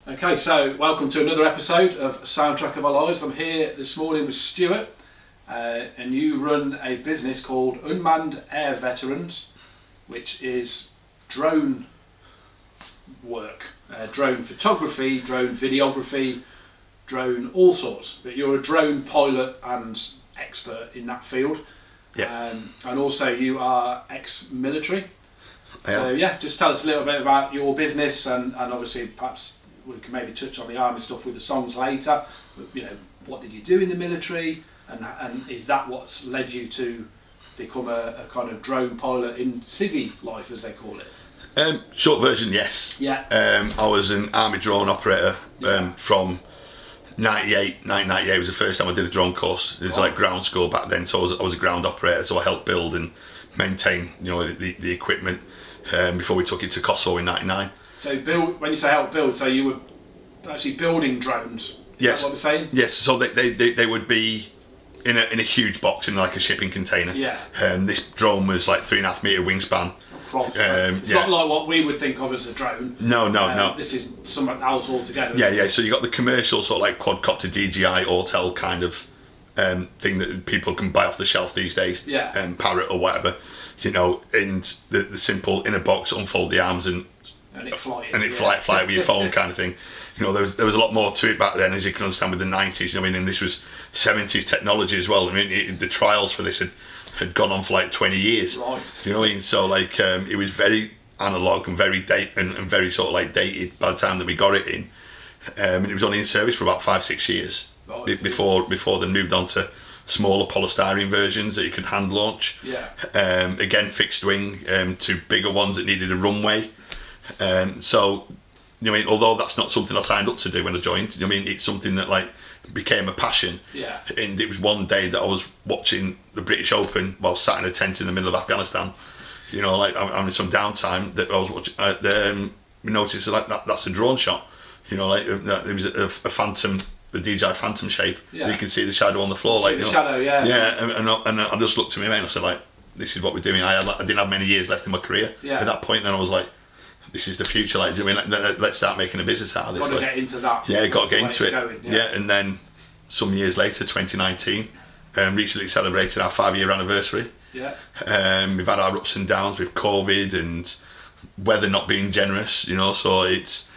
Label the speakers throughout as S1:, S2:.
S1: Okay, so welcome to another episode of Soundtrack of Our Lives. I'm here this morning with Stuart, and you run a business called Unmanned Air Veterans, which is drone work, drone photography, drone videography, drone all sorts. But you're a drone pilot and expert in that field.
S2: Yeah.
S1: And also you are ex-military. So yeah, just tell us a little bit about your business and obviously perhaps we can maybe touch on the army stuff with the songs later. You know, what did you do in the military, and is that what's led you to become a kind of drone pilot in civvy life, as they call it?
S2: Short version, yes.
S1: Yeah.
S2: I was an army drone operator from 1998 was the first time I did a drone course. It was like ground school back then, so I was a ground operator, so I helped build and maintain, the equipment before we took it to Kosovo in '99.
S1: So when you say help build, so you were actually building drones?
S2: Yes.
S1: Is that what we're saying?
S2: Yes. So they would be in a huge box in like a shipping container.
S1: Yeah.
S2: This drone was like 3.5 metre wingspan.
S1: It's not like what we would think of as a drone.
S2: No.
S1: This is something else altogether.
S2: Yeah. So you got the commercial sort of like quadcopter DJI Autel kind of thing that people can buy off the shelf these days.
S1: Yeah.
S2: Parrot or whatever, and the simple in a box, unfold the arms and
S1: it fly
S2: it with your phone kind of thing. There was a lot more to it back then, as you can understand, with the 90s. And this was 70s technology as well. The trials for this had gone on for like 20 years.
S1: Right.
S2: You know what I mean? So it was very analog and very very sort of like dated by the time that we got it in. And it was only in service for about 5-6 years before they moved on to smaller polystyrene versions that you could hand launch.
S1: Yeah.
S2: Again, fixed wing to bigger ones that needed a runway. So, although that's not something I signed up to do when I joined, it's something that became a passion.
S1: Yeah. And
S2: it was one day that I was watching the British Open while sat in a tent in the middle of Afghanistan. I'm in some downtime that I was watching. We noticed that's a drone shot. It was a phantom, the DJI Phantom shape.
S1: Yeah.
S2: You can see the shadow on the floor.
S1: Shadow, yeah.
S2: Yeah, and I just looked at my mate and I said, this is what we're doing. I didn't have many years left in my career at that point, and I was like, this is the future. Let's start making a business out of this.
S1: Got to get into that.
S2: Yeah, got to get into it.
S1: Going,
S2: yeah, and then some years later, 2019, recently celebrated our 5-year anniversary.
S1: Yeah.
S2: We've had our ups and downs with COVID and weather not being generous. So it's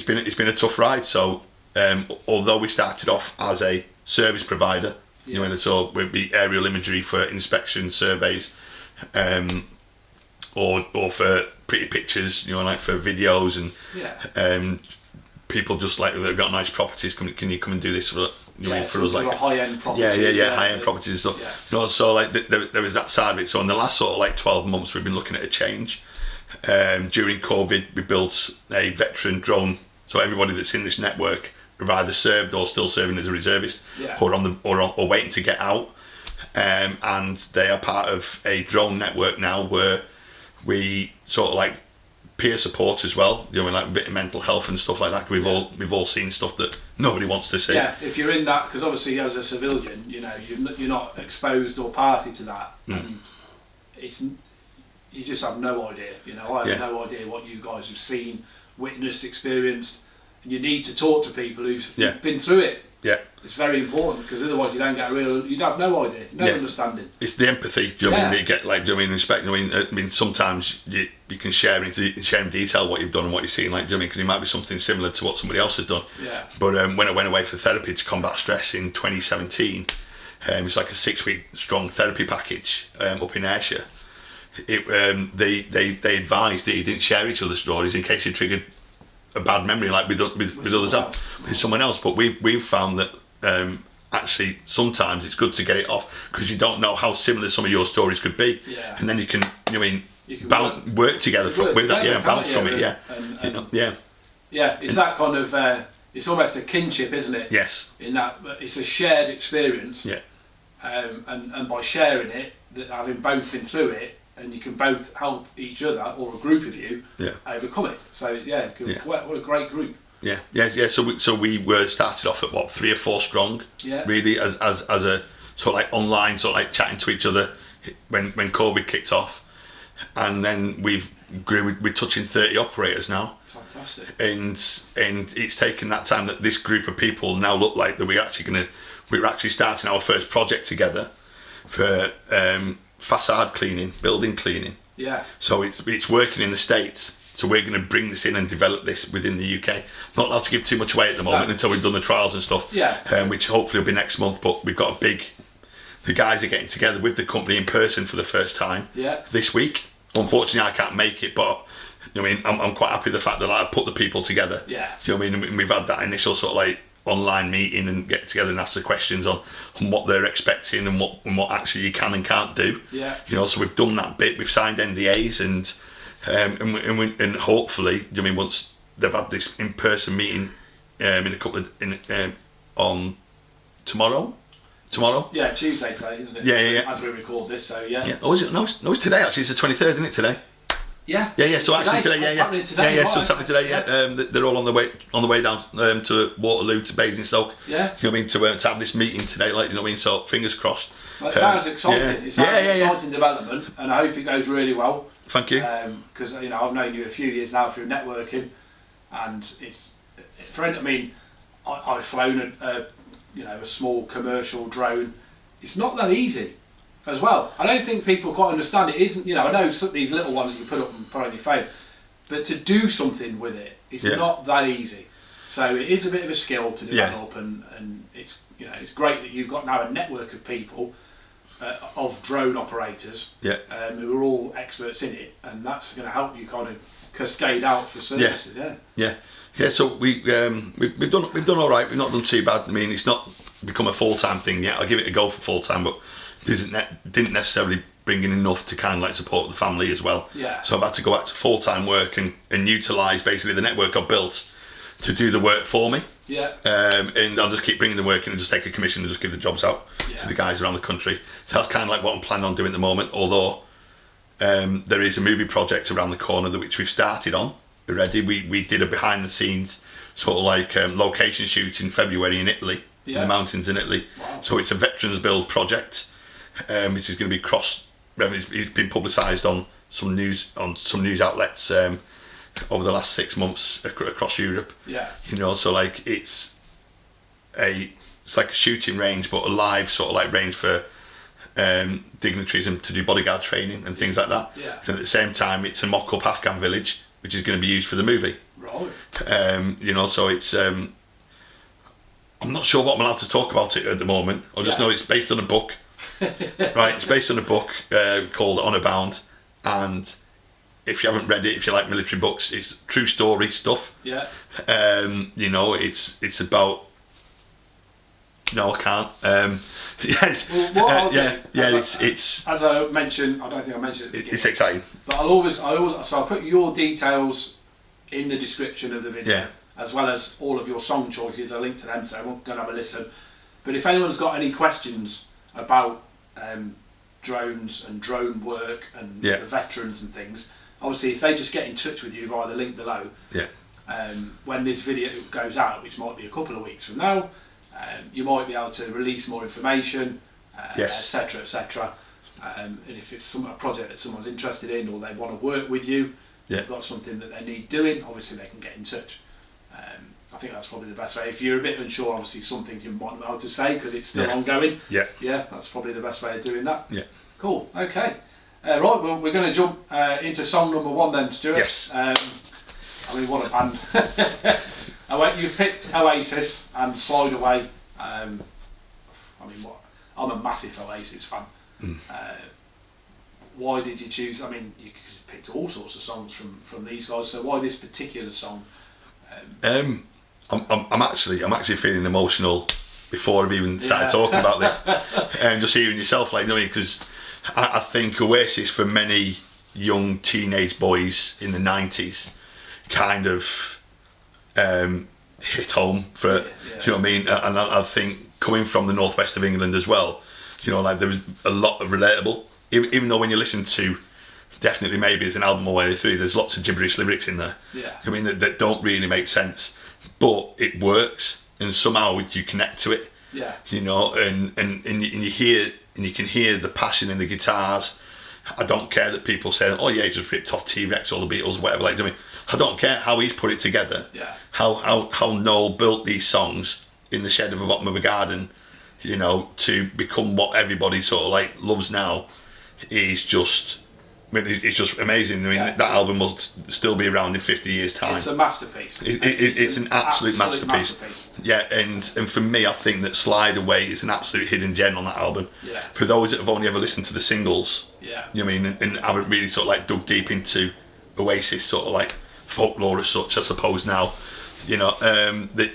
S2: been a tough ride. So although we started off as a service provider, so we'd be aerial imagery for inspection surveys, or for pretty pictures, for videos and people just they've got nice properties. Can you come and do this for for us?
S1: High-end properties.
S2: Yeah, high-end properties and stuff.
S1: Yeah.
S2: So there was that side of it. So in the last sort of 12 months, we've been looking at a change. During COVID, we built a veteran drone. So everybody that's in this network have either served or still serving as a reservist, or waiting to get out. And they are part of a drone network now where we sort of peer support as well, a bit of mental health and stuff like that. We've all seen stuff that nobody wants to see.
S1: Yeah, if you're in that, because obviously as a civilian, you're not exposed or party to that, and you just have no idea. I have no idea what you guys have seen, witnessed, experienced, and you need to talk to people who've been through it.
S2: Yeah.
S1: It's very important, because otherwise you'd have no idea, understanding.
S2: It's the empathy, do you know what I mean, that you get, respect. I mean, sometimes you can share in detail what you've done and what you've seen, because it might be something similar to what somebody else has done.
S1: Yeah.
S2: But when I went away for therapy to combat stress in 2017, it's like a 6-week strong therapy package up in Ayrshire. They advised that you didn't share each other's stories in case you triggered a bad memory with others with someone else. But we've found that actually sometimes it's good to get it off, because you don't know how similar some of your stories could be, and then you can work together with that, bounce from it, it's
S1: that kind of it's almost a kinship, isn't it?
S2: Yes.
S1: In that it's a shared experience, and by sharing it, that having both been through it, and you can both help each other or a group of you overcome it. So what a great group.
S2: Yeah. So we were started off at 3 or 4 strong. Yeah. Really, as a sort of online, sort of chatting to each other when COVID kicked off, and then we've grew. We're touching 30 operators now.
S1: Fantastic.
S2: And it's taken that time that this group of people now look like that we're actually starting our first project together for facade cleaning, building cleaning.
S1: Yeah.
S2: So it's working in the States. So we're going to bring this in and develop this within the UK. Not allowed to give too much away at the moment until we've done the trials and stuff.
S1: Yeah.
S2: Which hopefully will be next month. But we've got the guys are getting together with the company in person for the first time this week. Unfortunately, I can't make it, but you know what I mean, I'm quite happy with the fact that I've put the people together.
S1: Yeah.
S2: You know what I mean? And we've had that initial sort of like online meeting and get together and ask the questions on what they're expecting and what actually you can and can't do.
S1: Yeah.
S2: You know, so we've done that bit. We've signed NDAs and hopefully, you know what I mean, once they've had this in-person meeting on tomorrow.
S1: Yeah, Tuesday today, isn't it?
S2: Yeah.
S1: As we record this, so yeah.
S2: Oh, is it? No, it's today actually. It's the 23rd, isn't it, today?
S1: Yeah.
S2: Yeah. So actually today,
S1: It's happening today,
S2: yeah.
S1: right?
S2: So it's happening today. Yeah. They're all on the way down to Waterloo to Basingstoke.
S1: Yeah.
S2: You know what I mean, to have this meeting today, like, you know what I mean. So fingers crossed.
S1: Well, it sounds exciting.
S2: Yeah.
S1: It sounds exciting development, and I hope it goes really well.
S2: Thank you.
S1: Because you know, I've known you a few years now through networking, and I've flown a small commercial drone. It's not that easy, as well. I don't think people quite understand it. Isn't, you know, I know these little ones that you put up and put on your phone, but to do something with it, it's not that easy. So it is a bit of a skill to develop, and it's, you know, it's great that you've got now a network of people. Of drone operators who are all experts in it, and that's going to help you kind of cascade out for services.
S2: Yeah. So we've done all right. We've not done too bad. I mean, it's not become a full-time thing yet. I'll give it a go for full-time, but didn't necessarily bring in enough to kind of like support the family as well.
S1: Yeah.
S2: So I've had to go back to full-time work and utilise basically the network I've built to do the work for me.
S1: Yeah.
S2: And I'll just keep bringing the work in and just take a commission and just give the jobs out to the guys around the country. So that's kind of like what I'm planning on doing at the moment. Although there is a movie project around the corner which we've started on already. We did a behind the scenes sort of like location shoot in February in Italy, in the mountains in Italy.
S1: Wow.
S2: So it's a veterans build project, which is going to be it's been publicised on some news outlets over the last 6 months across Europe.
S1: Yeah.
S2: You know, so like it's like a shooting range, but a live sort of like range for dignitaries and to do bodyguard training and things like that.
S1: Yeah.
S2: And at the same time, it's a mock-up Afghan village, which is going to be used for the movie.
S1: Right.
S2: You know, so it's I'm not sure what I'm allowed to talk about it at the moment. I just know it's based on a book. Right, it's based on a book called Honour Bound, and if you haven't read it, if you like military books, it's true story stuff.
S1: Yeah.
S2: You know, it's about. No, I can't. Yes.
S1: Well,
S2: it's.
S1: As I mentioned, I don't think I mentioned it.
S2: It's exciting.
S1: But I'll put your details in the description of the video, as well as all of your song choices. I link to them, so I'm going to have a listen. But if anyone's got any questions about drones and drone work and the veterans and things, obviously if they just get in touch with you via the link below, when this video goes out, which might be a couple of weeks from now, you might be able to release more information, etc, etc. And if it's a project that someone's interested in, or they want to work with you, they've got something that they need doing, obviously they can get in touch. I think that's probably the best way. If you're a bit unsure, obviously some things you might not be able to say because it's still ongoing. Yeah, that's probably the best way of doing that.
S2: Yeah.
S1: Cool. Okay. Right. Well, we're going to jump into song number 1 then, Stuart.
S2: Yes.
S1: I mean, what a band. You've picked Oasis and Slide Away. I'm a massive Oasis fan. Why did you choose? I mean, you picked all sorts of songs from these guys. So why this particular song?
S2: I'm actually feeling emotional before I've even started talking about this, and just hearing yourself, like, you know, because I think Oasis for many young teenage boys in the 90s kind of hit home for, you know what I mean? And I think coming from the northwest of England as well, you know, like there was a lot of relatable, even though when you listen to definitely maybe as an album all the way through, there's lots of gibberish lyrics in there. I mean that don't really make sense, but it works, and somehow you connect to it. You know, and you hear, and you can hear the passion in the guitars, I don't care that people say, oh yeah, he just ripped off T-Rex or the Beatles or whatever. Like, I mean, I don't care how he's put it together.
S1: Yeah.
S2: How Noel built these songs in the shed of the bottom of a garden, you know, to become what everybody sort of like loves now. Is just, I mean, it's just amazing. I mean, that album will still be around in 50 years' time.
S1: It's a masterpiece.
S2: It's an absolute masterpiece. Yeah, and for me, I think that Slide Away is an absolute hidden gem on that album.
S1: Yeah.
S2: For those that have only ever listened to the singles,
S1: yeah,
S2: you know what I mean, and haven't really sort of like dug deep into Oasis sort of like folklore as such, I suppose now, you know, they're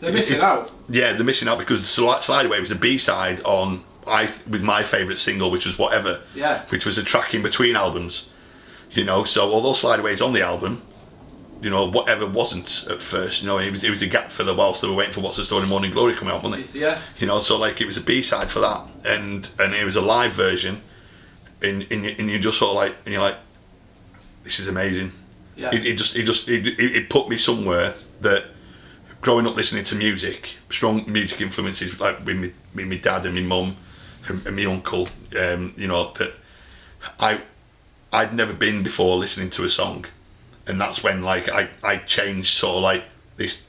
S1: missing out.
S2: Yeah, they're missing out because Slide Away was a B-side on with my favourite single, which was Whatever, which was a track in between albums, you know. So although Slide Away is on the album, you know, Whatever wasn't at first. You know, it was a gap filler whilst they were waiting for What's the Story Morning Glory coming out, wasn't it?
S1: Yeah.
S2: You know, so like it was a B-side for that, and it was a live version, and you just sort of like, and you're like, this is amazing.
S1: Yeah.
S2: It put me somewhere that, growing up listening to music, strong music influences, like with my dad and my mum and my uncle, you know, that I'd never been before listening to a song, and that's when like I changed sort of like this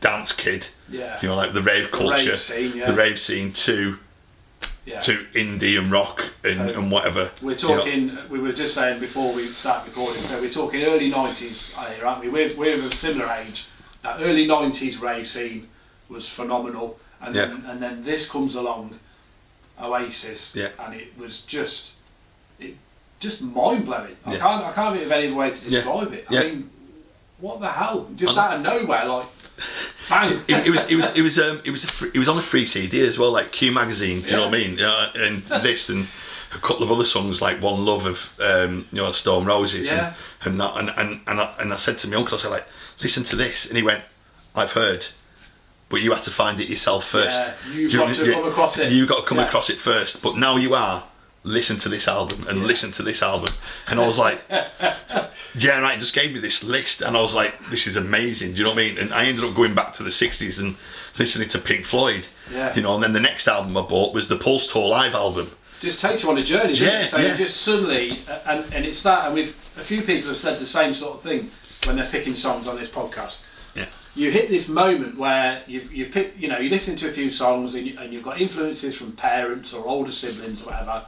S2: dance kid, you know, like the rave culture, the rave scene to indie and rock and whatever.
S1: We're talking, you know, we were just saying before we start recording, so we're talking early 90s here, aren't we? We're of a similar age. That early 90s rave scene was phenomenal, and then this comes along, Oasis, and it was just mind blowing. I can't think of any way to describe it. I mean, what the hell? Just out of nowhere, like bang.
S2: It was on a free CD as well, like Q Magazine. Do you know what I mean? And this and a couple of other songs like One Love of you know, Stone Roses and that, and I said to my uncle, I said like, listen to this, and he went, I've heard, but you had to find it yourself first.
S1: Yeah, you've got to come across it.
S2: You've got to come across it first, but now you are. Listen to this album and listen to this album, and I was like, yeah, right. Just gave me this list, and I was like, this is amazing. Do you know what I mean? And I ended up going back to the '60s and listening to Pink Floyd. Yeah. You know, and then the next album I bought was the Pulse Tour live album.
S1: Just takes you on a journey, doesn't it? So it's just suddenly, and it's that, and we've a few people have said the same sort of thing when they're picking songs on this podcast.
S2: Yeah.
S1: You hit this moment where you pick, you know, you listen to a few songs and you've got influences from parents or older siblings or whatever,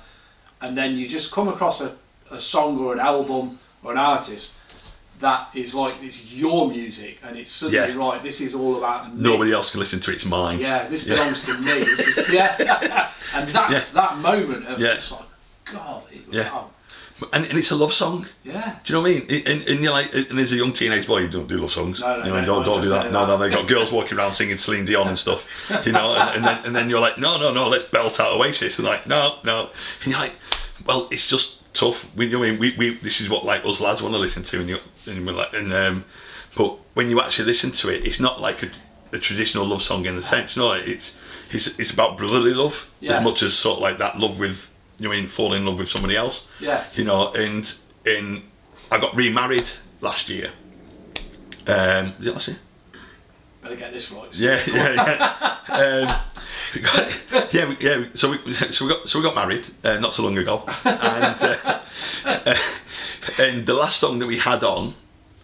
S1: and then you just come across a song or an album or an artist that is like, it's your music, and it's suddenly right, this is all about me. Nobody
S2: else can listen to it, it's mine.
S1: Yeah, this belongs to me. This is, and that's that moment of just like, God, and
S2: it's a love song.
S1: Yeah.
S2: Do you know what I mean? And you're like, and as a young teenage boy, you don't do love songs.
S1: No,
S2: you know, don't do that. No, they got girls walking around singing Celine Dion and stuff. You know, and then you're like, no, let's belt out Oasis. And like, no. And you're like, well, it's just tough. We this is what like us lads want to listen to, and we're like, but when you actually listen to it, it's not like a traditional love song in the sense. No, it's about brotherly love as much as sort of like that love with, you know, fall in love with somebody else.
S1: Yeah.
S2: You know, and I got remarried last year. Was it last year?
S1: Better get this right.
S2: Yeah. So we got married not so long ago, and the last song that we had on,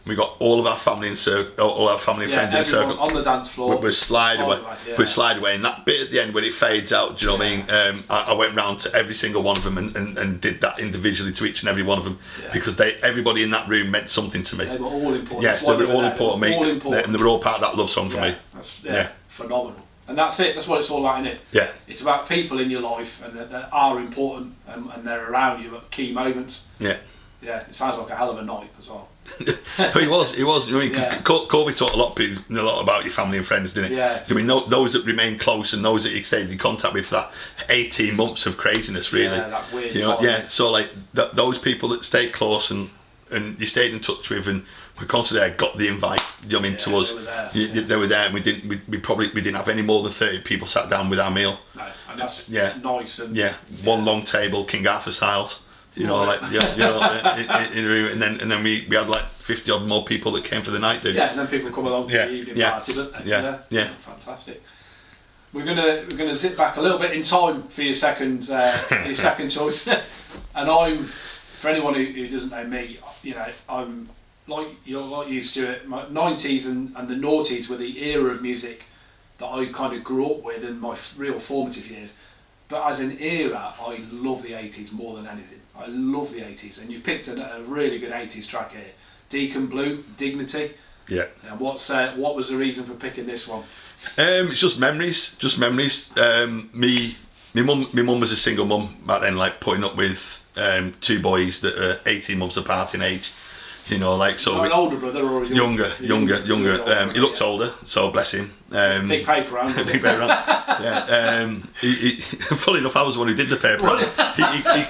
S2: we got all of our family and all our family and friends in a circle
S1: on the dance floor.
S2: We're Slide Away. We're Slide Away, and that bit at the end when it fades out. Do you know what I mean? I went round to every single one of them and did that individually to each and every one of them because everybody in that room meant something to me.
S1: They were all important.
S2: Yes, they were all important to me, and they were all part of that love song for me.
S1: That's phenomenal. And that's it. That's what it's all about, isn't it?
S2: Yeah.
S1: It's about people in your life and that are important and they're around you at key moments.
S2: Yeah.
S1: Yeah. It sounds like a hell of a night as well.
S2: It was. I mean, COVID taught a lot about your family and friends, didn't it?
S1: Yeah.
S2: I mean, those that remain close and those that you stayed in contact with for that 18 months of craziness, really.
S1: Yeah, that weird
S2: time. So like those people that stayed close and you stayed in touch with and were constantly there, got the invite. You know what I mean, to us. They were there, and we didn't have any more than 30 people sat down with our meal.
S1: No, and that's nice and
S2: one long table, King Arthur styles. You know, like in a room, and then we had like 50 odd more people that came for the night, dude.
S1: Yeah, and then people come along to the evening party, don't they?
S2: Yeah.
S1: Fantastic. we're gonna zip back a little bit in time for your second choice. And for anyone who doesn't know me, you know, I'm like you, Stuart. My 90s and the noughties were the era of music that I kind of grew up with in my real formative years. But as an era, I love the 80s more than anything. I love the 80s, and you've picked a really good 80s track here. Deacon Blue, Dignity.
S2: Yeah.
S1: And what was the reason for picking this one?
S2: It's just memories. Me, my mum was a single mum back then, like putting up with two boys that are 18 months apart in age. You know, like so.
S1: An older brother or a
S2: younger. He looked older, so bless him.
S1: Big paper round.
S2: Big paper round. Yeah. Funny enough, I was the one who did the paper round.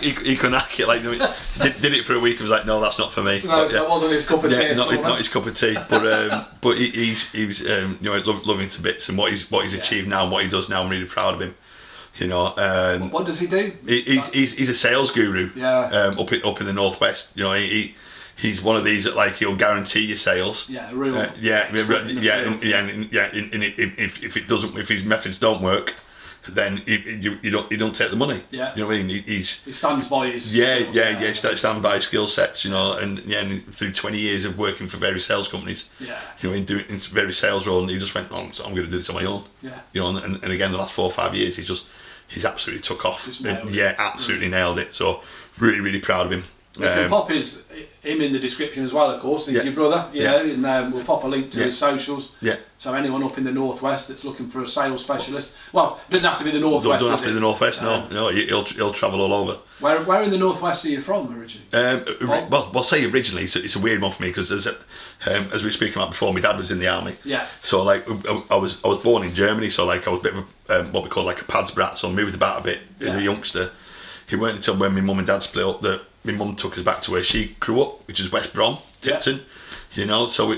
S2: He couldn't hack it. Like, you know, did it for a week and was like, no, that's not for me.
S1: No, that wasn't his cup of tea.
S2: Yeah, not his cup of tea. But he's you know, loving to bits, and what he's achieved now and what he does now, I'm really proud of him. You know,
S1: what does he do?
S2: He's a sales guru.
S1: Yeah.
S2: Up in the northwest. You know, he's one of these that like he'll guarantee you sales.
S1: Yeah, real.
S2: If his methods don't work, then you don't take the money.
S1: Yeah.
S2: You know what I mean? He
S1: stands by his.
S2: Stand by his skill sets. You know, and through 20 years of working for various sales companies.
S1: Yeah.
S2: You know, in various sales roles, and he just went, I'm going to do this on my own.
S1: Yeah.
S2: You know, and again, the last 4 or 5 years, he's absolutely took off. Absolutely nailed it. So really, really proud of him.
S1: We can pop him in the description as well, of course. He's your brother, you know, and we'll pop a link to his socials.
S2: Yeah.
S1: So anyone up in the northwest that's looking for a sales specialist, well, it doesn't have to be the northwest.
S2: Don't have to be the northwest. No, he'll travel all over.
S1: Where in the northwest are you from originally?
S2: Well, say originally, it's a weird one for me because as we were speaking about before, my dad was in the army.
S1: Yeah.
S2: So like I was born in Germany, so like I was a bit of a, what we call like a pads brat. So I moved about a bit as a youngster. It weren't until when my mum and dad split up that my mum took us back to where she grew up, which is West Brom, Tipton. Yeah. You know, so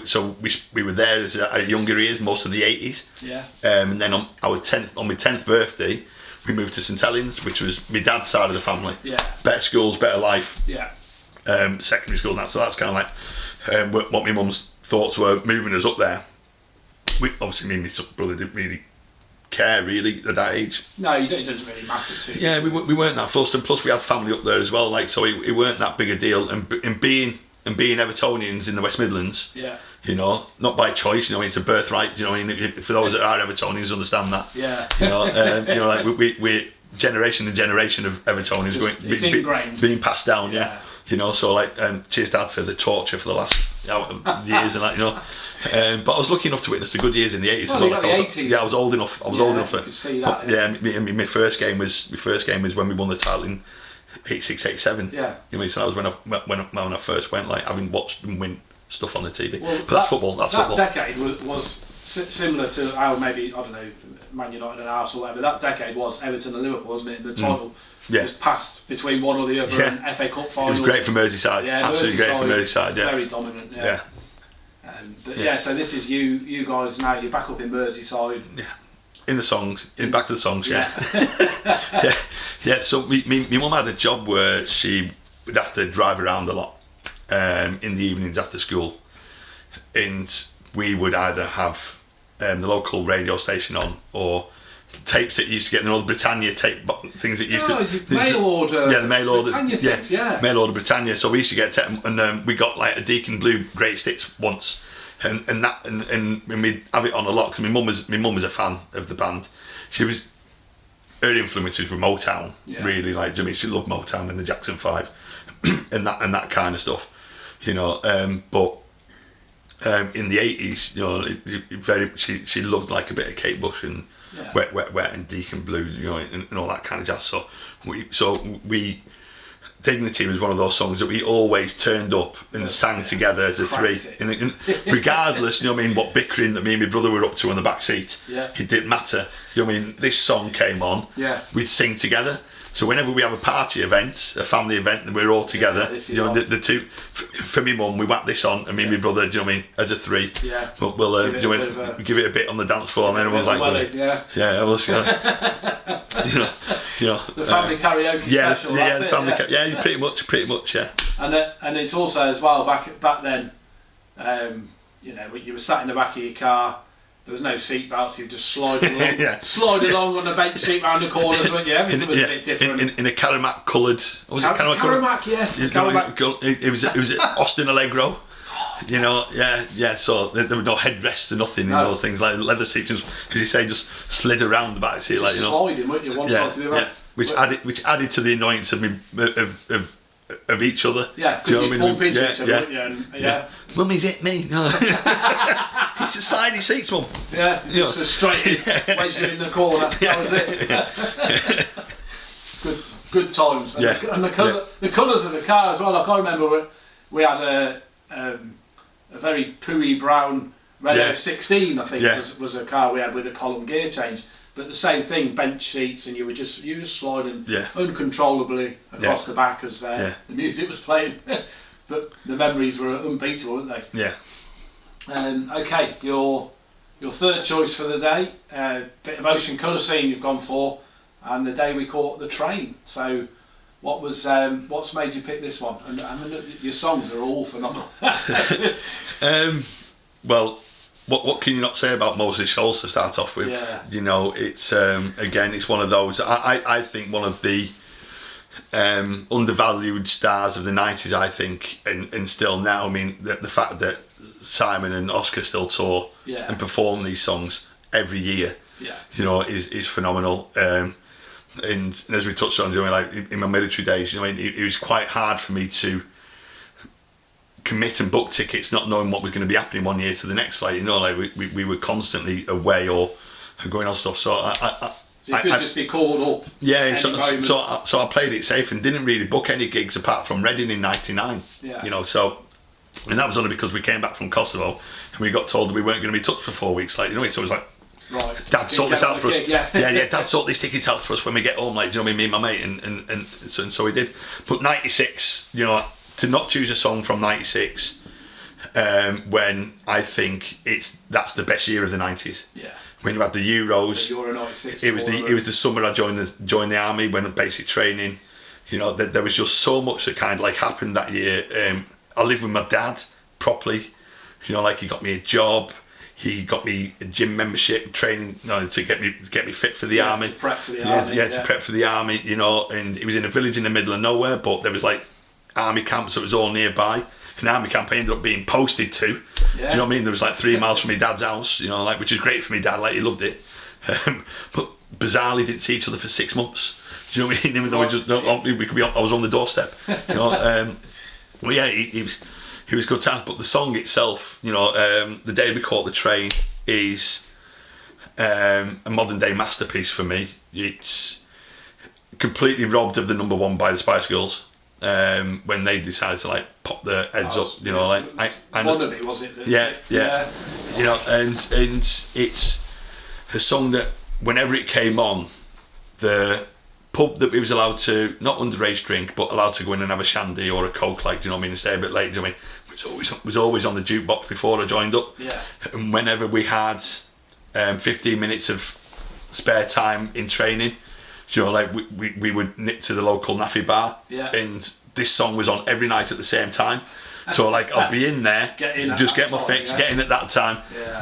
S2: we were there as at younger years, most of the 80s.
S1: Yeah.
S2: And then on my 10th birthday, we moved to St Helens, which was my dad's side of the family.
S1: Yeah.
S2: Better schools, better life.
S1: Yeah.
S2: Secondary school and that. So that's kind of like what my mum's thoughts were moving us up there. Obviously, me and my brother didn't really care really at that age.
S1: No, it doesn't really matter to you.
S2: Yeah, we weren't that fussed, and plus we had family up there as well. Like, so it weren't that big a deal. And being Evertonians in the West Midlands.
S1: Yeah.
S2: You know, not by choice. You know, it's a birthright. You know, I mean, for those that are Evertonians, understand that.
S1: Yeah.
S2: You know, like we're generation and generation of Evertonians being passed down. Yeah. You know, so like, cheers, Dad, for the torture for the last years and that. You know. But I was lucky enough to witness the good years in the 80s.
S1: Well, like the 80s.
S2: I was old enough. Old enough.
S1: You could see that.
S2: My first game was when we won the title in 86, 87.
S1: Yeah.
S2: You know, so that was when I first went, like having watched them win stuff on the TV.
S1: Well,
S2: but that's football. That's football.
S1: That decade was similar to how maybe, I don't know, Man United and Arsenal, whatever. That decade was Everton and Liverpool, wasn't it? And the title was passed between one or the other. And FA Cup finals.
S2: It was great for Merseyside.
S1: Yeah,
S2: absolutely great for Merseyside. Yeah.
S1: Very dominant. Yeah. So this is you guys now. You're back up in Merseyside.
S2: Yeah. In the songs, back to the songs. Yeah. Yeah. So my mum had a job where she would have to drive around a lot in the evenings after school, and we would either have the local radio station on or tapes that you used to get in the old Britannia tape things that used to
S1: mail order.
S2: Yeah, the mail order.
S1: Britannia things,
S2: mail order Britannia. So we used to get and we got like a Deacon Blue greatest hits once, and we'd have it on a lot because my mum was a fan of the band. Her influences were Motown, really. Like, I mean, she loved Motown and the Jackson 5, and that kind of stuff, you know. But in the 80s, you know, she loved like a bit of Kate Bush and Wet and Deacon Blue, you know, and all that kind of jazz. So we Dignity was one of those songs that we always turned up and sang together as a three. And regardless, you know what I mean, what bickering that me and my brother were up to on the back seat, it didn't matter. You know what I mean, this song came on, we'd sing together. So whenever we have a party event, a family event, and we're all together, you know, the two, for me mum, we whack this on, and me and my brother, do you know what I mean, as a three, we'll give it a bit on the dance floor, and everyone's like, I was, you know,
S1: the family karaoke special.
S2: The family, pretty much, yeah.
S1: And it's also as well back then, you know, you were sat in the back of your car, there was no seat belts. You just slide along, slide along on the bench seat round the corners, weren't you? Everything was a bit different.
S2: In a caramac coloured. Was it caramac?
S1: Caramac, yes.
S2: It was Austin Allegro. You know, yeah. So there were no headrests or nothing in those things, like leather seats. As you say, just slid around the back seat, like, you know.
S1: Sliding, weren't you? One side to the other.
S2: Yeah. Which added to the annoyance of me of each other.
S1: Yeah, because you bump into each other, wouldn't you? And,
S2: Mum, is it me? No. It's a sliding seats, Mum.
S1: Yeah, just a straight wedge in the corner. That was it. Good times. And the colours of the car as well. Like, I remember we had a very pooey brown Renault 16, I think was a car we had with a column gear change. But the same thing, bench seats, and you were just sliding uncontrollably across the back as the music was playing. But the memories were unbeatable, weren't they?
S2: Yeah.
S1: Okay, your third choice for the day, bit of ocean colour scene you've gone for, and the day we caught the train. So, what's made you pick this one? And I mean, your songs are all phenomenal.
S2: Well, what can you not say about Moseley Shoals to start off with?
S1: Yeah.
S2: You know, it's again, it's one of those. I think one of the undervalued stars of the 90s. I think, and still now. I mean, the fact that Simon and Oscar still tour and perform these songs every year, you know, is phenomenal. And as we touched on, you know, like in my military days, you know, it was quite hard for me to commit and book tickets not knowing what was going to be happening one year to the next. Like, you know, like we were constantly away or going on stuff. So
S1: you could just be called up.
S2: Yeah, so I played it safe and didn't really book any gigs apart from Reading in '99.
S1: Yeah.
S2: You know, so, and that was only because we came back from Kosovo and we got told that we weren't going to be touched for 4 weeks. Like, you know, so it was like,
S1: right,
S2: Dad, sort this out for us.
S1: Gig,
S2: Dad, sort these tickets out for us when we get home. Like, do you know what I mean? Me and my mate, and so we did. But '96, you know, to not choose a song from '96, when I think that's the best year of the '90s.
S1: Yeah.
S2: When you had the Euros, it was the summer I joined the army, went on basic training. You know, there was just so much that kind of like happened that year. I lived with my dad properly. You know, like he got me a job. He got me a gym membership, training, you know, to get me fit for the army.
S1: To prep for the army.
S2: To prep for the army. You know, and it was in a village in the middle of nowhere, but there was like army camps that was all nearby. An army camp I ended up being posted to. Do you know what I mean? There was like 3 miles from my dad's house. You know, like, which is great for my dad. Like, he loved it. But bizarrely, didn't see each other for 6 months. Do you know what I mean? Even though I was on the doorstep. You know, well, yeah, he was good times. But the song itself, you know, The Day We Caught the Train is a modern day masterpiece for me. It's completely robbed of the number one by the Spice Girls. When they decided to like pop their heads up, you know, like
S1: Wannabe, was it?
S2: Yeah. You know, and it's a song that whenever it came on, the pub that we was allowed to not underage drink, but allowed to go in and have a shandy or a coke, like, do you know what I mean, and stay a bit late. Do you know what I mean? It was always on the jukebox before I joined up.
S1: Yeah.
S2: And whenever we had 15 minutes of spare time in training, you know, like we would nip to the local Naffy bar, and this song was on every night at the same time. So like I'd be in there, get my fix, get in at that time.
S1: Yeah.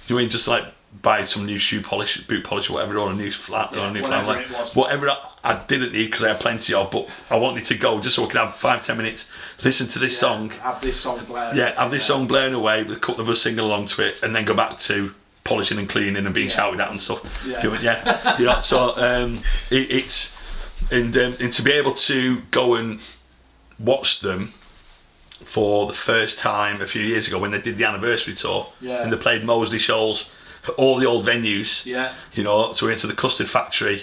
S2: You mean just like buy some new boot polish or whatever, or a new flat, or a new flat, like whatever I didn't need because I had plenty of, but I wanted to go just so I could have 5-10 minutes, listen to this song,
S1: have this song blaring,
S2: song blaring away with a couple of us singing along to it, and then go back to polishing and cleaning and being shouted at and stuff. You know, so it's and to be able to go and watch them for the first time a few years ago when they did the anniversary tour, and they played Moseley Shoals, all the old venues. You know, so we went to the Custard Factory,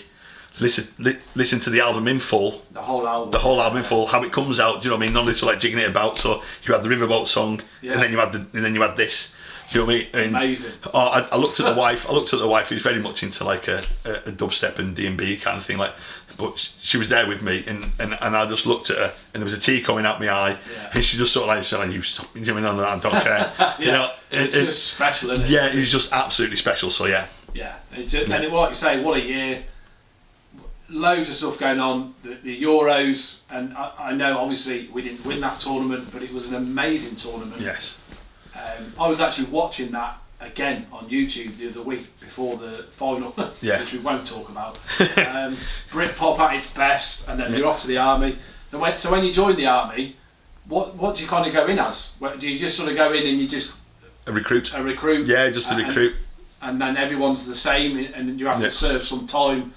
S2: listen to the album in full, the whole album in full, how it comes out. Do you know what I mean? Not literally like jigging it about. So you had the Riverboat song, and then you had this. Do you know what I mean? And
S1: amazing.
S2: I looked at the wife. Who's very much into like a dubstep and D&B kind of thing. Like, but she was there with me, and I just looked at her, and there was a tear coming out my eye, and she just sort of like said, "You stop." You know what I mean? I don't care. You know,
S1: it's just special, isn't it?
S2: Yeah, it was just absolutely special. So yeah.
S1: Yeah, and like you say, what a year. Loads of stuff going on. The Euros, and I know obviously we didn't win that tournament, but it was an amazing tournament.
S2: Yes.
S1: I was actually watching that again on YouTube the other week before the final, which we won't talk about. Britpop at its best, and then you're off to the army. And so when you join the army, what do you kind of go in as? Do you just sort of go in and you just
S2: a recruit?
S1: Yeah,
S2: just a recruit.
S1: And then everyone's the same, and you have to serve some time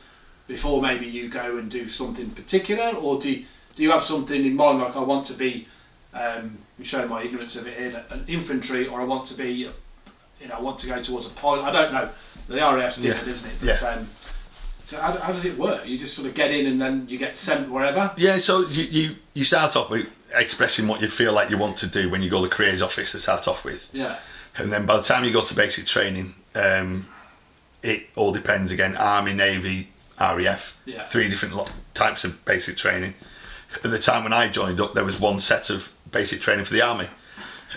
S1: before maybe you go and do something particular, or do you have something in mind, like I want to be, I'm showing my ignorance of it here, an infantry, or I want to be, I want to go towards a pilot. I don't know. The RAF's different, isn't it? But, so how does it work? You just sort of get in and then you get sent wherever?
S2: Yeah, so you start off with expressing what you feel like you want to do when you go to the careers office to start off with.
S1: Yeah.
S2: And then by the time you go to basic training, it all depends again, Army, Navy, RAF, 3 different types of basic training. At the time when I joined up, there was one set of basic training for the Army,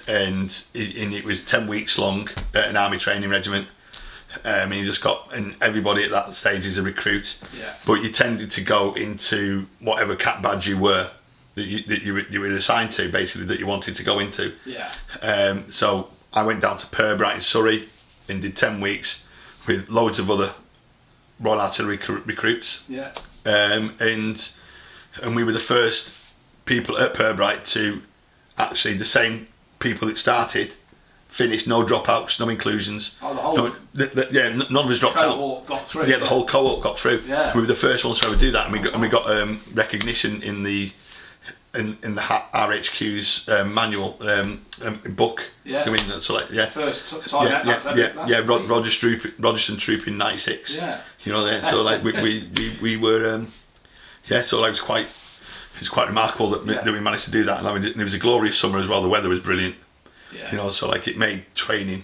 S2: and it was 10 weeks long at an Army training regiment. And you just got, and everybody at that stage is a recruit.
S1: Yeah.
S2: But you tended to go into whatever cat badge you were that you were assigned to, basically, that you wanted to go into.
S1: Yeah.
S2: So I went down to Purbright in Surrey and did 10 weeks with loads of other Royal Artillery recruits.
S1: Yeah.
S2: And we were the first people at Purbright to actually, the same people that started, finished, no dropouts, no inclusions.
S1: Oh, the whole
S2: none of us dropped out.
S1: Cohort got through.
S2: Yeah, the whole cohort got through.
S1: Yeah.
S2: We were the first ones to ever do that, and we got recognition in the RHQ's manual book.
S1: Yeah.
S2: I mean, so
S1: First time.
S2: Rogerson Troop in '96.
S1: Yeah.
S2: So like we were. So like it was quite remarkable that we managed to do that, and it was a glorious summer as well. The weather was brilliant.
S1: Yeah.
S2: So like it made training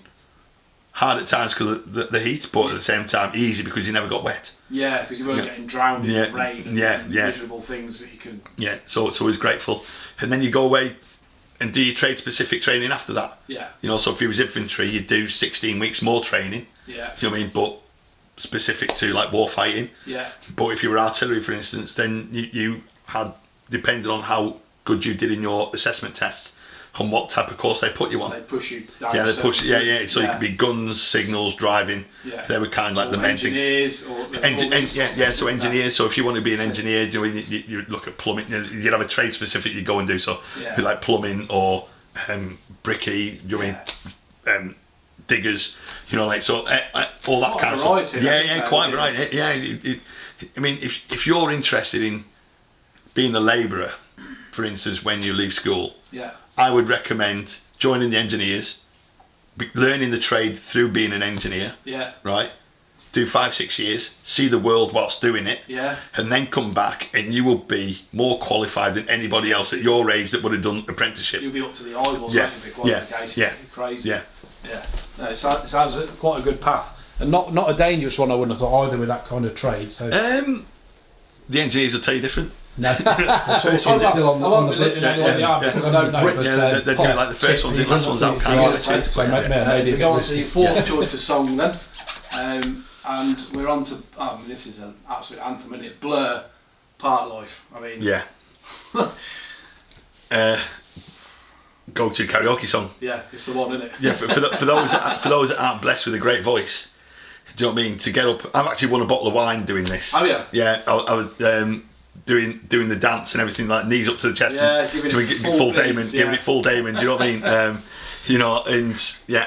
S2: hard at times because of the heat, but at the same time easy because you never got wet.
S1: Yeah, because you weren't getting drowned in the rain and miserable things that you can...
S2: Yeah, so it's always grateful. And then you go away and do your trade-specific training after that.
S1: Yeah.
S2: So if you was infantry, you'd do 16 weeks more training.
S1: Yeah.
S2: You know what I mean? But specific to like war fighting.
S1: Yeah.
S2: But if you were artillery, for instance, then you had, depending on how good you did in your assessment tests, on what type of course they put you on.
S1: They push you down.
S2: Yeah, they push. So you could be guns, signals, driving.
S1: Yeah.
S2: They were kind of like the main things. So engineers. So if you want to be an engineer, you look at plumbing. You'd have a trade specific you go and do. So be like plumbing or bricky. Diggers. All that kind of stuff. Quite variety. I mean, if you're interested in being a labourer, for instance, when you leave school.
S1: Yeah.
S2: I would recommend joining the engineers, learning the trade through being an engineer.
S1: Yeah.
S2: Right? Do 5-6 years, see the world whilst doing it.
S1: Yeah.
S2: And then come back and you will be more qualified than anybody else at your age that would have done apprenticeship.
S1: You'll be up to the eyeballs,
S2: qualification.
S1: Yeah. Crazy.
S2: Yeah.
S1: Yeah. No, it sounds quite a good path. And not a dangerous one, I wouldn't have thought, either, with that kind of trade. So.
S2: The engineers will tell you different.
S1: No, still on the arm because I don't know.
S2: They're doing like the first ones in, last ones out.
S1: So go on to your fourth choice of song then, and we're on to. This is an absolute anthem, isn't it? Blur, Part Life. I mean,
S2: go-to karaoke song.
S1: Yeah, it's the one, isn't it?
S2: Yeah, for those that aren't blessed with a great voice, do you know what I mean? To get up, I've actually won a bottle of wine doing this.
S1: Oh yeah.
S2: Yeah, I was. Doing the dance and everything, like knees up to the chest,
S1: giving it full
S2: Damon, giving it full Damon. Do you know what I mean? And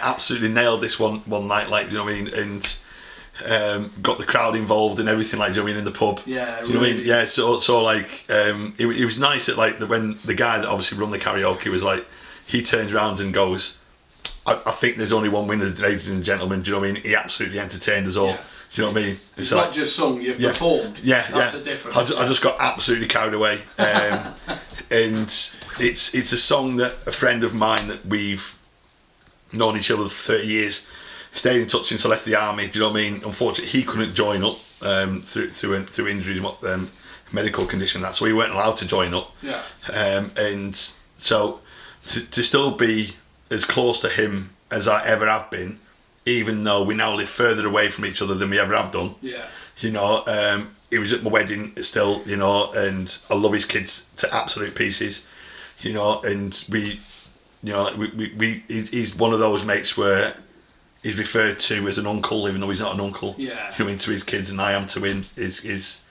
S2: absolutely nailed this one night, like, you know what I mean, and got the crowd involved and everything, like, do you know what I mean, in the pub.
S1: Yeah,
S2: you know what I mean? Yeah, so like, it was nice that like when the guy that obviously run the karaoke was like, he turns around and goes, I think there's only one winner, ladies and gentlemen. Do you know what I mean? He absolutely entertained us all. Yeah. Do you know what I mean?
S1: It's not just sung, you've performed. That's the difference.
S2: I just got absolutely carried away. And it's a song that a friend of mine that we've known each other for 30 years, stayed in touch since I left the army. Do you know what I mean? Unfortunately, he couldn't join up through injuries, medical condition, that, so he weren't allowed to join up.
S1: Yeah.
S2: And so to still be as close to him as I ever have been, even though we now live further away from each other than we ever have done.
S1: Yeah.
S2: He was at my wedding still, and I love his kids to absolute pieces, and he's one of those mates where is referred to as an uncle, even though he's not an uncle.
S1: Yeah.
S2: You know what I mean, to his kids, and I am to him, his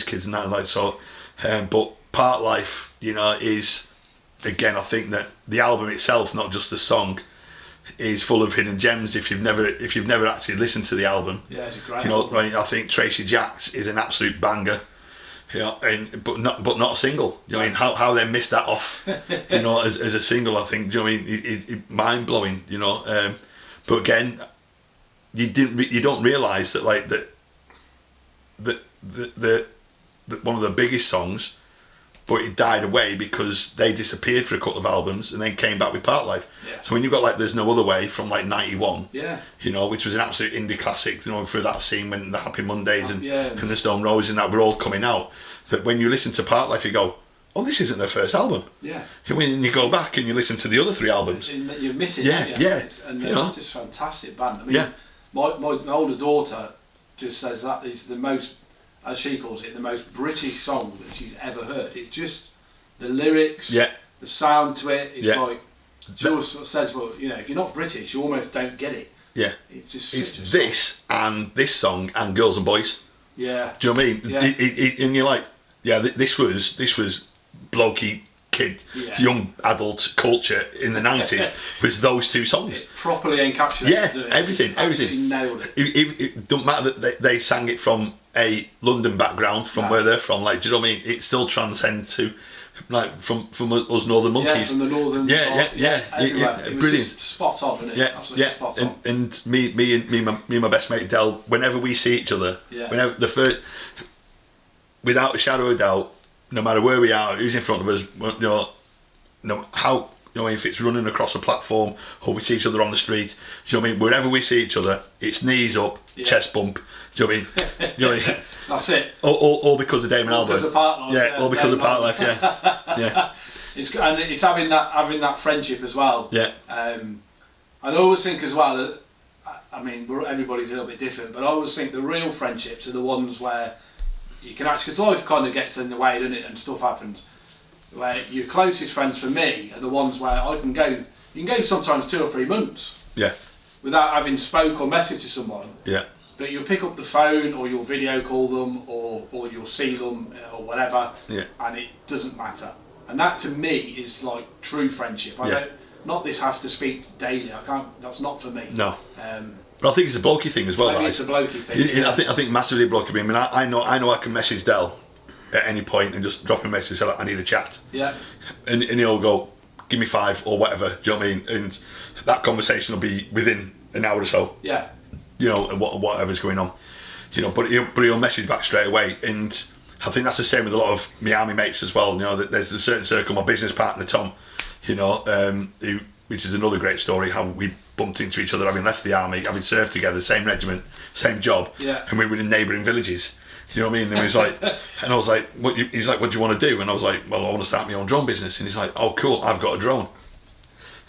S2: kids, and that, like, so. But Part Life, you know, is, again, I think that the album itself, not just the song, is full of hidden gems. If you've never actually listened to the album,
S1: yeah, it's a great.
S2: You know,
S1: album.
S2: I think Tracy Jacks is an absolute banger. You know, but not a single. You know, I mean, how they missed that off, you know, as a single. I think. Do you know what I mean? Mind blowing. You know, but again, you don't realise that, like, that one of the biggest songs, but it died away because they disappeared for a couple of albums and then came back with Part Life.
S1: Yeah.
S2: So when you've got, like, There's No Other Way from, like, 91,
S1: yeah,
S2: you know, which was an absolute indie classic, you know, through that scene when the Happy Mondays and
S1: yeah.
S2: the Stone Roses and that were all coming out, that when you listen to Part Life you go, oh, this isn't their first album.
S1: Yeah.
S2: And when you go back and you listen to the other 3 albums,
S1: You're missing.
S2: Yeah,
S1: aren't you?
S2: yeah.
S1: And
S2: You
S1: they're
S2: know.
S1: just fantastic band. I mean,
S2: Yeah.
S1: my older daughter just says that is the most, as she calls it, the most British song that she's ever heard. It's just the lyrics,
S2: Yeah.
S1: the sound to it. It's
S2: Yeah.
S1: like, she always sort of says, well, you know, if you're not British, you almost don't get it.
S2: yeah,
S1: It's just
S2: it's
S1: such a
S2: this and this song and Girls and Boys.
S1: song. Yeah.
S2: Do you know what I mean?
S1: Yeah.
S2: And you're like, yeah, this was blokey kid,
S1: Yeah.
S2: young adult culture in the 90s. Was those 2 songs.
S1: It properly encapsulates
S2: Yeah,
S1: doesn't it?
S2: everything,
S1: Just absolutely
S2: everything.
S1: nailed it.
S2: It don't matter that they sang it from a London background, from
S1: No.
S2: where they're from. Like, do you know what I mean? It still transcends to, like, from us Northern
S1: Yeah,
S2: Monkeys.
S1: from the northern
S2: Yeah,
S1: side,
S2: yeah.
S1: everywhere.
S2: Yeah,
S1: It was
S2: brilliant.
S1: just spot on, isn't it?
S2: Yeah,
S1: Absolutely
S2: yeah,
S1: spot on.
S2: and me and my best mate Del, whenever we see each other,
S1: Yeah.
S2: whenever without a shadow of doubt, no matter where we are, who's in front of us, you know, how, you know, if it's running across a platform or we see each other on the street, do you know what I mean? Wherever we see each other, it's knees up,
S1: Yeah.
S2: chest bump. Do you know what I mean? You know what I mean?
S1: That's it.
S2: All because of Damon Albarn.
S1: Because of Part Life.
S2: Yeah, all because of Part Life. Yeah, yeah,
S1: It's good, and it's having that friendship as well.
S2: yeah,
S1: And I always think as well that, I mean, everybody's a little bit different, but I always think the real friendships are the ones where you can actually, because life kind of gets in the way, doesn't it, and stuff happens. Where your closest friends for me are the ones where you can go sometimes 2 or 3 months
S2: yeah,
S1: without having spoke or message to someone.
S2: yeah,
S1: But you'll pick up the phone or you'll video call them or you'll see them or whatever,
S2: yeah.
S1: and it doesn't matter. And that to me is like true friendship.
S2: Yeah.
S1: Not this have to speak daily. I can't. That's not for me.
S2: No. But I think it's a blokey thing as well.
S1: Maybe
S2: Right?
S1: it's a blokey thing.
S2: I think massively blokey. I mean, I know I can message Del at any point and just drop him a message and say, like, I need a chat.
S1: Yeah.
S2: And he'll go, give me 5 or whatever. Do you know what I mean? And that conversation will be within an hour or so.
S1: Yeah.
S2: You know, whatever's going on. You know, but he'll message back straight away. And I think that's the same with a lot of my army mates as well. You know, that there's a certain circle. My business partner Tom, you know, which is another great story, how we bumped into each other having left the army, having served together, same regiment, same job,
S1: Yeah.
S2: and we were in neighbouring villages. You know what I mean? And he was like, and I was like, he's like, what do you want to do? And I was like, well, I want to start my own drone business. And he's like, oh, cool, I've got a drone.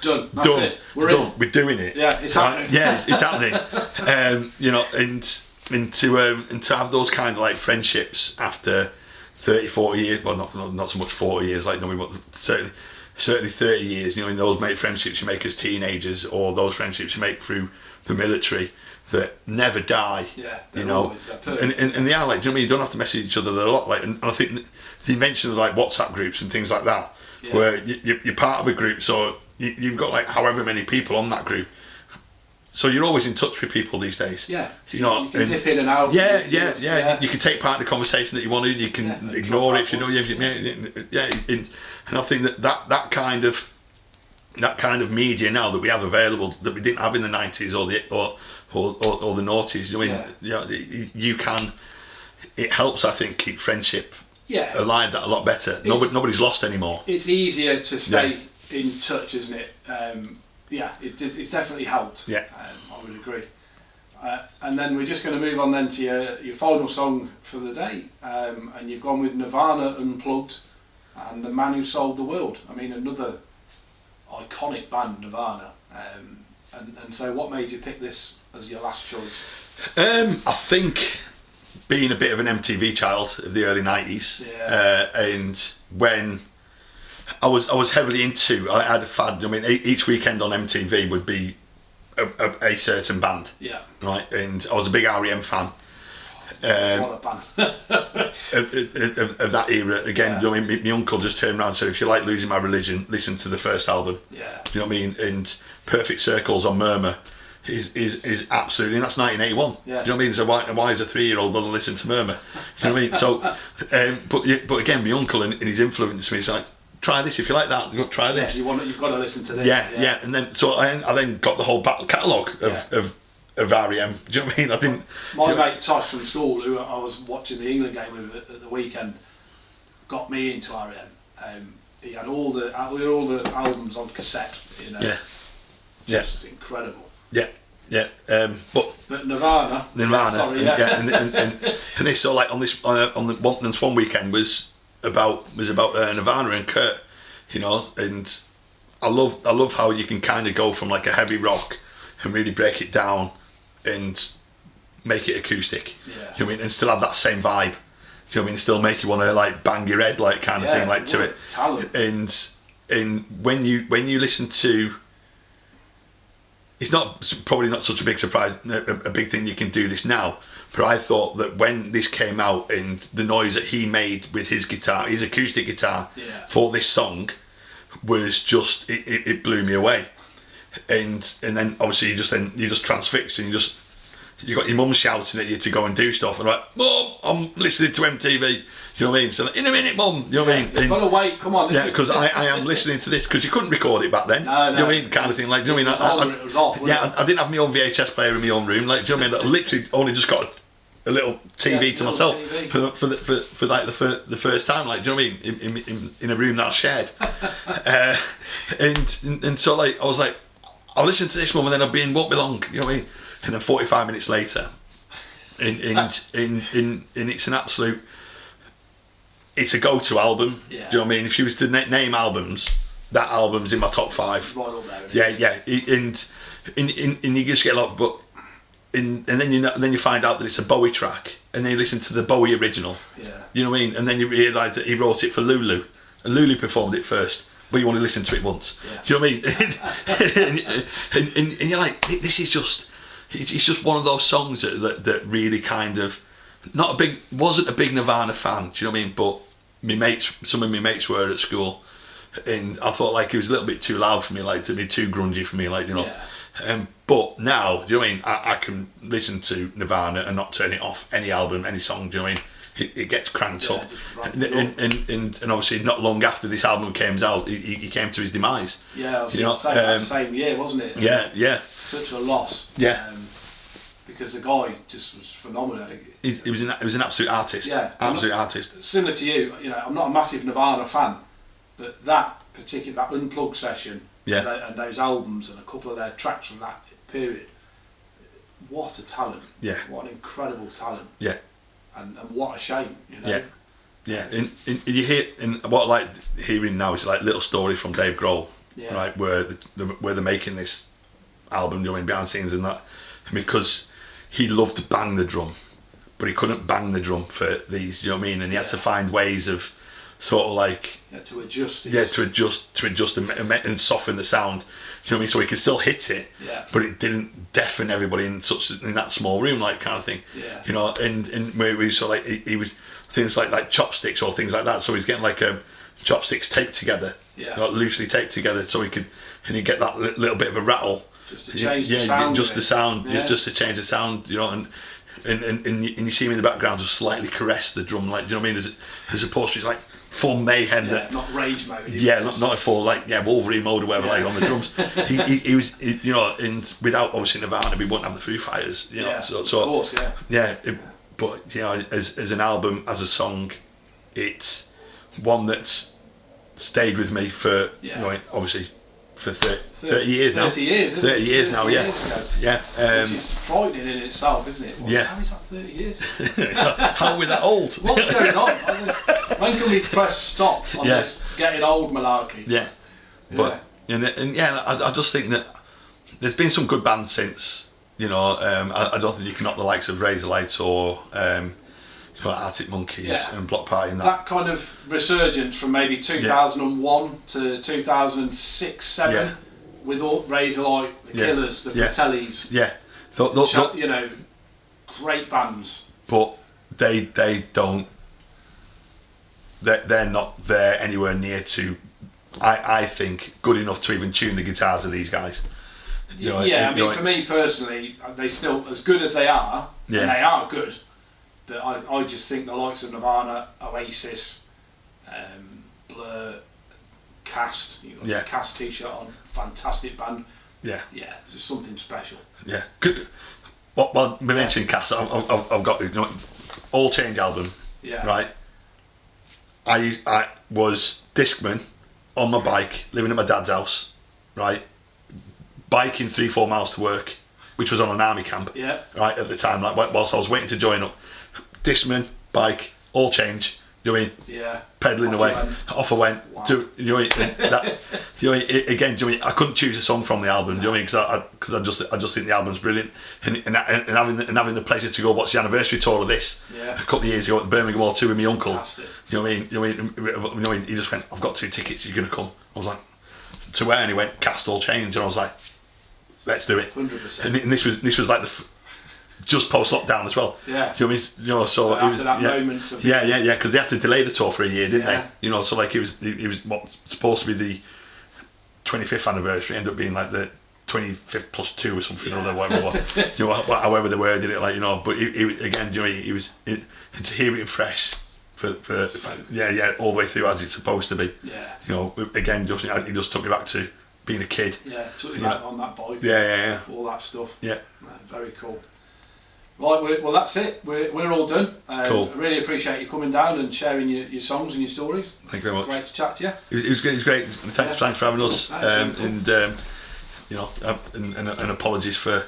S1: Done. That's
S2: Done.
S1: it. We're
S2: Done.
S1: in.
S2: We're doing it.
S1: Yeah, it's
S2: Right?
S1: happening.
S2: Yeah, it's happening. You know, and to have those kind of like friendships after 30, 40 years, well, not so much 40 years, like, no, but certainly 30 years, you know, in those mate friendships you make as teenagers, or those friendships you make through the military that never die.
S1: Yeah,
S2: you know, and they are like, do you know what I mean? You don't have to message each other. They're a lot like, and I think the invention of like WhatsApp groups and things like that,
S1: Yeah.
S2: where you're part of a group, so you've got like however many people on that group. So you're always in touch with people these days.
S1: Yeah.
S2: You know,
S1: you can dip in and out.
S2: Yeah. You can take part in the conversation that you want to. You can ignore it if you know. And I think that kind of media now that we have available that we didn't have in the 90s or the noughties. You can. It helps, I think, keep friendship alive that a lot better. Nobody's lost anymore.
S1: It's easier to stay in touch, isn't it? It's definitely helped.
S2: Yeah.
S1: I would agree. And then we're just going to move on then to your final song for the day, and you've gone with Nirvana Unplugged and The Man Who Sold the World. I mean, another iconic band, Nirvana. And so what made you pick this as your last choice?
S2: I think being a bit of an MTV child of the early 90s, and when I was heavily into, I had a fad. I mean, each weekend on MTV would be a certain band.
S1: Yeah.
S2: Right, and I was a big REM fan.
S1: What a band.
S2: of that era. Again,
S1: Yeah.
S2: you know what I mean? My uncle just turned around and said, if you like Losing My Religion, listen to the first album.
S1: Yeah.
S2: Do you know what I mean? And Perfect Circles on Murmur is absolutely, and that's 1981.
S1: Yeah.
S2: Do you know what I mean? So why is a 3-year-old going to listen to Murmur? Do you know what I mean? So, but again, my uncle and his influence me. It's like, try this if you like that. You've got to try this.
S1: Yeah, you've got to listen to this.
S2: Yeah. And then so I then got the whole back catalogue of REM. Do you know what I mean? I didn't.
S1: My mate Tosh from school, who I was watching the England game with at the weekend, got me into REM. He had all the albums on cassette. You know.
S2: Yeah.
S1: Just incredible.
S2: Yeah. But
S1: Nirvana. Sorry, yeah.
S2: And this so like on this one weekend was about Nirvana and Kurt, you know, and I love how you can kind of go from like a heavy rock and really break it down and make it acoustic.
S1: Yeah.
S2: You know what I mean? And still have that same vibe. You know what I mean? Still make you want to like bang your head like kind of thing like to it.
S1: Talent.
S2: And when you listen to, it's probably not such a big surprise, a big thing you can do this now. But I thought that when this came out and the noise that he made with his guitar, his acoustic guitar, for this song was just it blew me away. And then obviously you just transfix and you got your mum shouting at you to go and do stuff and like, Mum, I'm listening to MTV. You know what I mean? So like, in a minute, Mum. You know what I mean?
S1: You've got to wait. Come on.
S2: Yeah, because I am listening to this because you couldn't record it back then.
S1: No.
S2: You know what I mean? Kind of thing. Like, do you know what I mean?
S1: It was off.
S2: I didn't have my own VHS player in my own room. Like, do you know what I mean? I literally only just got a little TV to myself for like the first time. Like, do you know what I mean? In a room that I shared. And so like I was like, I'll listen to this, Mum, and then won't be long. You know what I mean? And then 45 minutes later, and it's an absolute. It's a go-to album. Yeah. Do you know what I mean? If you was to name albums, that album's in my top 5.
S1: Right up there.
S2: Yeah. And you just get a lot, but and then you find out that it's a Bowie track, and then you listen to the Bowie original.
S1: Yeah.
S2: You know what I mean? And then you realise that he wrote it for Lulu, and Lulu performed it first, but you only listened to it once.
S1: Yeah.
S2: Do you know what I mean? and you're like, this is just. It's just one of those songs that really kind of wasn't a big Nirvana fan. Do you know what I mean? But some of my mates were at school, and I thought like it was a little bit too loud for me, like to be too grungy for me, like you know. Yeah. But now, do you know what I mean? I can listen to Nirvana and not turn it off. Any album, any song. Do you know what I mean? It gets cranked up. And obviously not long after this album came out, he came to his demise.
S1: Yeah, I was going to say that same year, wasn't it?
S2: Yeah.
S1: Such a loss.
S2: Yeah.
S1: Because the guy just was phenomenal.
S2: He was an absolute artist.
S1: Yeah.
S2: Absolute artist.
S1: Similar to you, you know, I'm not a massive Nirvana fan, but that unplugged session, and those albums and a couple of their tracks from that period, what a talent.
S2: Yeah.
S1: What an incredible talent.
S2: Yeah.
S1: And what a shame, you know.
S2: Yeah. And you hear, and what I like hearing now is like little story from Dave Grohl, right, where they're making this album, doing behind the scenes and that, because he loved to bang the drum, but he couldn't bang the drum for these, you know what I mean? And he had to find ways of sort of like
S1: to adjust.
S2: To adjust and soften the sound. You know what I mean? So he could still hit it, but it didn't deafen everybody in that small room, like kind of thing.
S1: Yeah.
S2: You know, and where we saw like he was things like chopsticks or things like that. So he's getting like chopsticks taped together, like loosely taped together, so he could get that little bit of a rattle.
S1: Just to change the sound.
S2: Just the sound. Just to change the sound. You know, and you see him in the background just slightly caress the drum, like, do you know what I mean? As opposed to like full mayhem.
S1: Not rage mode.
S2: Not a full like Wolverine mode or whatever, like on the drums. he was, you know, and without obviously Nirvana, we wouldn't have the Foo Fighters, you know. So
S1: of course,
S2: but you know, as an album, as a song, it's one that's stayed with me for you know, obviously for 30 years now.
S1: 30 years, isn't
S2: 30
S1: it?
S2: years now, yeah.
S1: Which is frightening in itself, isn't it? How is that 30 years?
S2: How are we that old?
S1: What's going on? When can we press stop on this getting old malarkey?
S2: Yeah. But I just think that there's been some good bands since. You know, I don't think you can knock the likes of Razorlight or Arctic Monkeys and Block Party and
S1: that kind of resurgence from maybe 2001 to 2006, 7. with all Razor Light, the Killers, the Fratellis.
S2: Yeah.
S1: You know, great bands.
S2: But they don't. They're not there anywhere near to. I think good enough to even tune the guitars of these guys. You know,
S1: yeah, I mean, for me personally, they still, as good as they are, and they are good, but I just think the likes of Nirvana, Oasis, Blur, Cast, you got the Cast t-shirt on, fantastic band. Yeah, there's something special.
S2: Yeah. Well, we mentioned Cast. I've got All Change album. Yeah. Right. I was discman on my bike, living at my dad's house. Right. Biking 3-4 miles to work, which was on an army camp. Yeah. Right at the time, like whilst I was waiting to join up, discman, bike, All Change. You know what I mean? Yeah. Pedalling away, off I went. Wow. Again, do you know what I mean? I couldn't choose a song from the album. Do you know what I mean? Because I just think the album's brilliant, and having the pleasure to go watch the anniversary tour of this a couple of years ago at the Birmingham O2 with my uncle. Fantastic. You know what I mean? You know what I mean? He just went, "I've got 2 tickets. You're gonna come?" I was like, "To where?" And he went, "Cast All Change," and I was like, "Let's do it."
S1: 100%.
S2: And this was like just post lockdown as well. Yeah. You know what I mean? You know, so it was
S1: moment of
S2: because they had to delay the tour for a year, didn't they? You know, so like it was what supposed to be the 25th anniversary, ended up being like the 25th plus 2 or something or whatever. You know, however they worded it, like, you know. But again, you know, he was to hear it fresh for all the way through as it's supposed to be. Yeah. You know, again, it just took me back to being a kid.
S1: Yeah, took me back on that bike.
S2: Yeah.
S1: All that stuff.
S2: Yeah.
S1: Very cool. Right, well that's it. We're all done.
S2: Cool.
S1: I really appreciate you coming down and sharing your songs and your stories.
S2: Thank you very much.
S1: Great to chat to you.
S2: It was great. Thanks for having us. And you know, and apologies for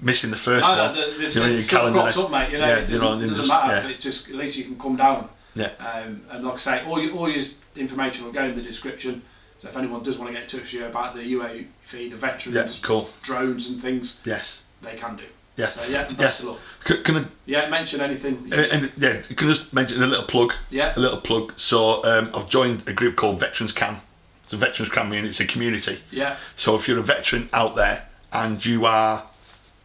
S2: missing the first one.
S1: This stuff crops up, mate. You know, it doesn't matter. It's just at least you can come down. Yeah. And like I say, all your information will go in the description. So if anyone does want to get in touch with you about the UAV, the veterans, drones and things, they can do.
S2: Yes.
S1: So best of luck.
S2: Can I?
S1: Mention anything.
S2: Can I just mention a little plug? Yeah. A little plug. So I've joined a group called Veterans Can. It's a Veterans Can community. It's a community. Yeah. So if you're a veteran out there and you are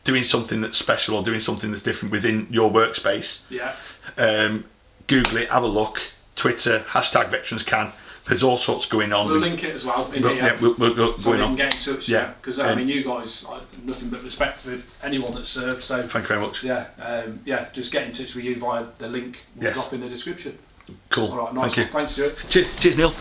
S2: doing something that's special or doing something that's different within your workspace, Google it, have a look. Twitter #VeteransCan. There's all sorts going on.
S1: We'll link it as well in here.
S2: Yeah, we'll
S1: so we can get in touch. Yeah, because I mean, you guys, nothing but respect for anyone that's served. So
S2: thank you very much.
S1: Yeah, just get in touch with you via the link we'll drop in the description.
S2: Cool.
S1: All right, nice.
S2: Thank you.
S1: Thanks, Stuart.
S2: Cheers, Neil.